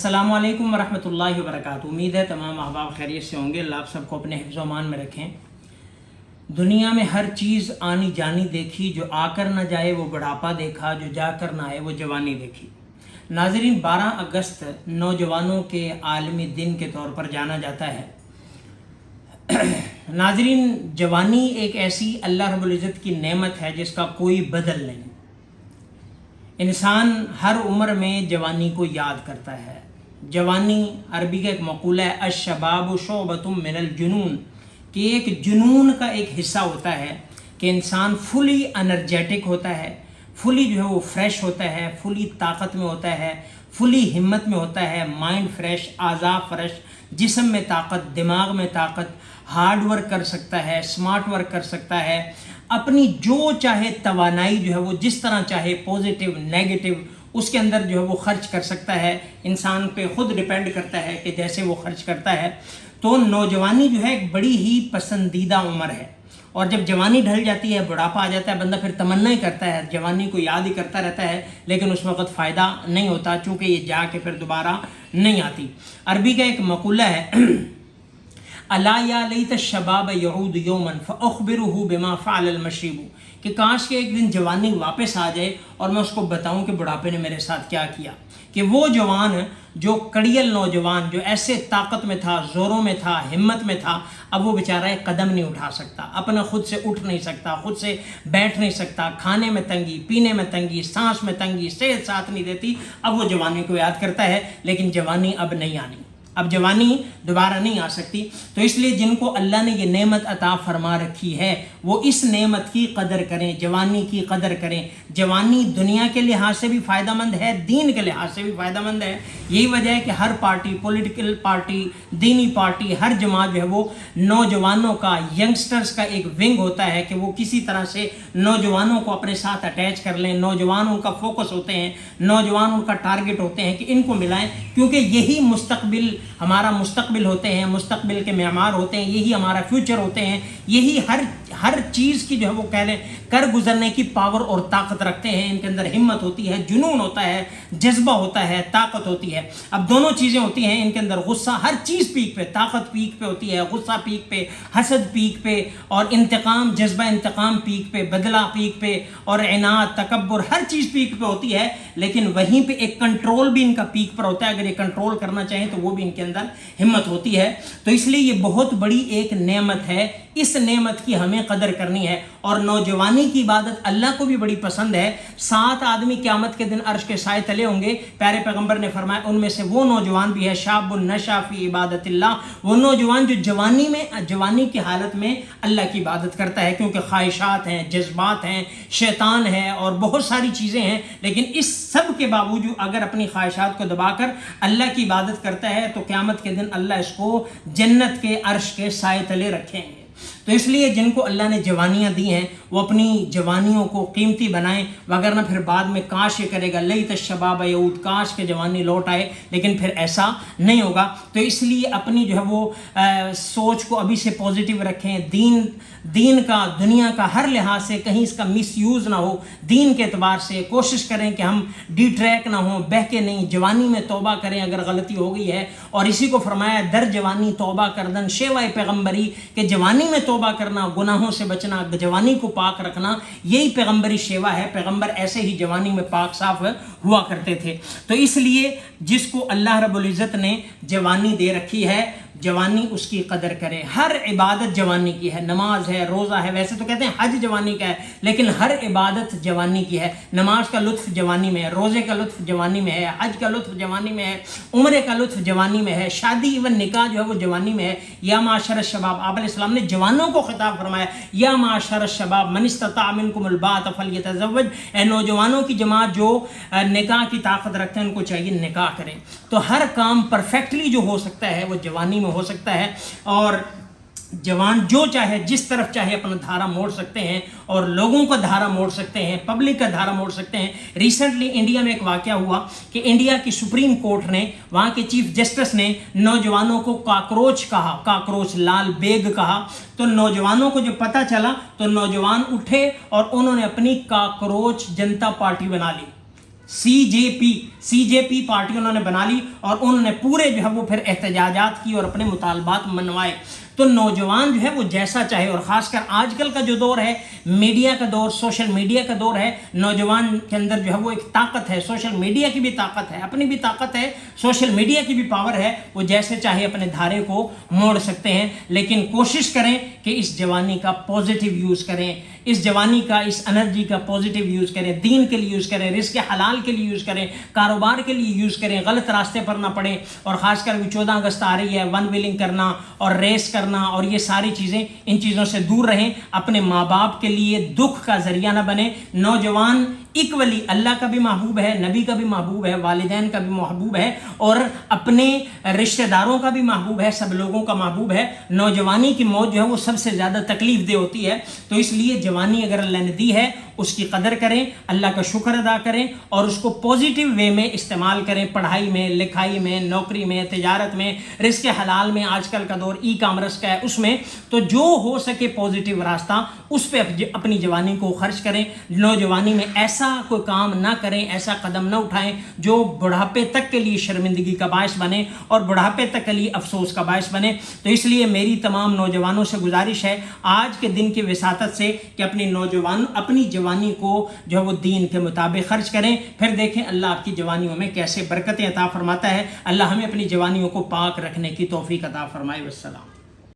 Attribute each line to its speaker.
Speaker 1: السلام علیکم ورحمۃ اللہ وبرکاتہ۔ امید ہے تمام احباب خیریت سے ہوں گے۔ اللہ آپ سب کو اپنے حفظ و امان میں رکھیں۔ دنیا میں ہر چیز آنی جانی دیکھی، جو آ کر نہ جائے وہ بڑھاپا دیکھا، جو جا کر نہ آئے وہ جوانی دیکھی۔ ناظرین، 12 اگست نوجوانوں کے عالمی دن کے طور پر جانا جاتا ہے۔ ناظرین، جوانی ایک ایسی اللہ رب العزت کی نعمت ہے جس کا کوئی بدل نہیں۔ انسان ہر عمر میں جوانی کو یاد کرتا ہے۔ جوانی عربی کا ایک مقولہ ہے، الشباب شعبۃ من الجنون، کہ ایک جنون کا ایک حصہ ہوتا ہے کہ انسان فلی انرجیٹک ہوتا ہے، فلی جو ہے وہ فریش ہوتا ہے، فلی طاقت میں ہوتا ہے، فلی ہمت میں ہوتا ہے، مائنڈ فریش، اعضاء فریش، جسم میں طاقت، دماغ میں طاقت، ہارڈ ورک کر سکتا ہے، اسمارٹ ورک کر سکتا ہے، اپنی جو چاہے توانائی جو ہے وہ جس طرح چاہے پازیٹیو نیگیٹو اس کے اندر جو ہے وہ خرچ کر سکتا ہے۔ انسان پہ خود ڈیپینڈ کرتا ہے کہ جیسے وہ خرچ کرتا ہے۔ تو نوجوانی جو ہے ایک بڑی ہی پسندیدہ عمر ہے، اور جب جوانی ڈھل جاتی ہے، بڑھاپا آ جاتا ہے، بندہ پھر تمنا ہی کرتا ہے، جوانی کو یاد ہی کرتا رہتا ہے، لیکن اس وقت فائدہ نہیں ہوتا، چونکہ یہ جا کے پھر دوبارہ نہیں آتی۔ عربی کا ایک مقولہ ہے، الا یا لیت الشباب یعود یوما فاخبره بما فعل المشیب، کہ کاش کہ ایک دن جوانی واپس آ جائے اور میں اس کو بتاؤں کہ بڑھاپے نے میرے ساتھ کیا کیا، کہ وہ جوان جو کڑیل نوجوان جو ایسے طاقت میں تھا، زوروں میں تھا، ہمت میں تھا، اب وہ بیچارہ ایک قدم نہیں اٹھا سکتا، اپنا خود سے اٹھ نہیں سکتا، خود سے بیٹھ نہیں سکتا، کھانے میں تنگی، پینے میں تنگی، سانس میں تنگی، صحت ساتھ نہیں دیتی۔ اب وہ جوانی کو یاد کرتا ہے، لیکن جوانی اب نہیں آنی، اب جوانی دوبارہ نہیں آ سکتی۔ تو اس لیے جن کو اللہ نے یہ نعمت عطا فرما رکھی ہے وہ اس نعمت کی قدر کریں، جوانی کی قدر کریں۔ جوانی دنیا کے لحاظ سے بھی فائدہ مند ہے، دین کے لحاظ سے بھی فائدہ مند ہے۔ یہی وجہ ہے کہ ہر پارٹی، پولیٹیکل پارٹی، دینی پارٹی، ہر جماعت جو ہے وہ نوجوانوں کا، ینگسٹرز کا ایک ونگ ہوتا ہے کہ وہ کسی طرح سے نوجوانوں کو اپنے ساتھ اٹیچ کر لیں، نوجوان ان کا فوکس ہوتے ہیں، نوجوان ان کا ٹارگٹ ہوتے ہیں کہ ان کو ملائیں، کیونکہ یہی مستقبل ہمارا مستقبل ہوتے ہیں، مستقبل کے معمار ہوتے ہیں، یہی ہمارا فیوچر ہوتے ہیں، یہی ہر چیز کی جو ہے وہ کہہ لیں کر گزرنے کی پاور اور طاقت رکھتے ہیں۔ ان کے اندر ہمت ہوتی ہے، جنون ہوتا ہے، جذبہ ہوتا ہے، طاقت ہوتی ہے۔ اب دونوں چیزیں ہوتی ہیں ان کے اندر، غصہ، ہر چیز پیک پہ، طاقت پیک پہ ہوتی ہے، غصہ پیک پہ، حسد پیک پہ، اور انتقام، جذبہ انتقام پیک پہ، بدلہ پیک پہ، اور عناد، تکبر، ہر چیز پیک پہ ہوتی ہے۔ لیکن وہیں پہ ایک کنٹرول بھی ان کا پیک پر ہوتا ہے، اگر یہ کنٹرول کرنا چاہیں تو وہ بھی ان کے اندر ہمت ہوتی ہے۔ تو اس لیے یہ بہت بڑی ایک نعمت ہے، اس نعمت کی ہمیں قدر کرنی ہے۔ اور نوجوانی کی عبادت اللہ کو بھی بڑی پسند ہے۔ 7 آدمی قیامت کے دن عرش کے سائے تلے ہوں گے، پیارے پیغمبر نے فرمایا ان میں سے وہ نوجوان بھی ہے، شاب نشا فی عبادت اللہ، وہ نوجوان جو جوانی کی حالت میں اللہ کی عبادت کرتا ہے، کیونکہ خواہشات ہیں، جذبات ہیں، شیطان ہے اور بہت ساری چیزیں ہیں، لیکن اس سب کے باوجود اگر اپنی خواہشات کو دبا کر اللہ کی عبادت کرتا ہے تو قیامت کے دن اللہ اس کو جنت کے عرش کے سائے تلے رکھیں گے۔ تو اس لیے جن کو اللہ نے جوانیاں دی ہیں وہ اپنی جوانیوں کو قیمتی بنائیں، وگرنہ پھر بعد میں کاش یہ کرے گا لیت الشباب یعود، کاش کہ جوانی لوٹ آئے، لیکن پھر ایسا نہیں ہوگا۔ تو اس لیے اپنی جو ہے وہ سوچ کو ابھی سے پازیٹیو رکھیں، دین کا، دنیا کا ہر لحاظ سے کہیں اس کا مس یوز نہ ہو، دین کے اعتبار سے کوشش کریں کہ ہم ڈی ٹریک نہ ہوں، بہکے نہیں، جوانی میں توبہ کریں اگر غلطی ہو گئی ہے، اور اسی کو فرمایا در جوانی توبہ کردن شیوہ پیغمبری، کہ جوانی میں توبہ کرنا، گناہوں سے بچنا، جوانی کو پاک رکھنا، یہی پیغمبری شیوا ہے۔ پیغمبر ایسے ہی جوانی میں پاک صاف ہوا کرتے تھے۔ تو اس لیے جس کو اللہ رب العزت نے جوانی دے رکھی ہے، جوانی اس کی قدر کرے۔ ہر عبادت جوانی کی ہے، نماز ہے، روزہ ہے، ویسے تو کہتے ہیں حج جوانی کا ہے، لیکن ہر عبادت جوانی کی ہے۔ نماز کا لطف جوانی میں ہے، روزے کا لطف جوانی میں ہے، حج کا لطف جوانی میں ہے، عمرے کا لطف جوانی میں ہے، شادی ایون نکاح جو ہے وہ جوانی میں ہے۔ یا معاشر الشباب، آپ علیہ السلام نے جوانوں کو خطاب فرمایا، یا معاشر الشباب من استطاع منکم الباءۃ فلیتزوج، اے نوجوانوں کی جماعت جو نکاح کی طاقت رکھتے ہیں ان کو چاہیے نکاح کریں۔ تو ہر کام پرفیکٹلی جو ہو سکتا ہے وہ جوانی میں ہو سکتا ہے، اور جوان جو چاہے جس طرف چاہے اپنا دھارا موڑ سکتے ہیں، اور لوگوں کا دھارا موڑ سکتے ہیں، پبلک کا دھارا موڑ سکتے ہیں۔ ریسنٹلی انڈیا میں ایک واقعہ ہوا کہ انڈیا کی سپریم کورٹ نے، وہاں کے چیف جسٹس نے نوجوانوں کو کاکروچ کہا، کاکروچ، لال بیگ کہا۔ تو نوجوانوں کو جب پتہ چلا تو نوجوان اٹھے اور انہوں نے اپنی کاکروچ جنتا پارٹی بنا لی۔ سی جے پی پارٹی انہوں نے بنا لی اور انہوں نے پورے جو ہے وہ پھر احتجاجات کی اور اپنے مطالبات منوائے. تو نوجوان جو ہے وہ جیسا چاہے، اور خاص کر آج کل کا جو دور ہے میڈیا کا دور، سوشل میڈیا کا دور ہے، نوجوان کے اندر جو ہے وہ ایک طاقت ہے، سوشل میڈیا کی بھی طاقت ہے، اپنی بھی طاقت ہے، سوشل میڈیا کی بھی پاور ہے، وہ جیسے چاہے اپنے دھارے کو موڑ سکتے ہیں. لیکن کوشش کریں کہ اس جوانی کا پازیٹیو یوز کریں، اس جوانی کا، اس انرجی کا پازیٹیو یوز کریں، دین کے لیے یوز کریں، رزق حلال کے لیے یوز کریں، کاروبار کے لیے یوز کریں، غلط راستے پر نہ پڑیں. اور خاص کر 14 اگست آ رہی ہے، ون ویلنگ کرنا اور ریس کرنا اور یہ ساری چیزیں، ان چیزوں سے دور رہیں. اپنے ماں باپ کے لیے دکھ کا ذریعہ نہ بنے. نوجوان ایکولی اللہ کا بھی محبوب ہے، نبی کا بھی محبوب ہے، والدین کا بھی محبوب ہے، اور اپنے رشتہ داروں کا بھی محبوب ہے، سب لوگوں کا محبوب ہے. نوجوانی کی موت جو ہے وہ سب سے زیادہ تکلیف دہ ہوتی ہے. تو اس لیے جوانی اگر اللہ نے دی ہے اس کی قدر کریں، اللہ کا شکر ادا کریں اور اس کو پازیٹیو وے میں استعمال کریں، پڑھائی میں، لکھائی میں، نوکری میں، تجارت میں، رزق حلال میں. آج کل کا دور ای کامرس کا ہے، اس میں تو جو ہو سکے پازیٹیو راستہ اس پہ اپنی جوانی کو خرچ کریں. نوجوانی میں ایسا کوئی کام نہ کریں، ایسا قدم نہ اٹھائیں جو بڑھاپے تک کے لیے شرمندگی کا باعث بنے اور بڑھاپے تک کے لیے افسوس کا باعث بنے. تو اس لیے میری تمام نوجوانوں سے گزارش ہے آج کے دن کی وساطت سے کہ اپنی جوانی کو جو ہے وہ دین کے مطابق خرچ کریں. پھر دیکھیں اللہ آپ کی جوانیوں میں کیسے برکتیں عطا فرماتا ہے. اللہ ہمیں اپنی جوانیوں کو پاک رکھنے کی توفیق عطا فرمائے. والسلام.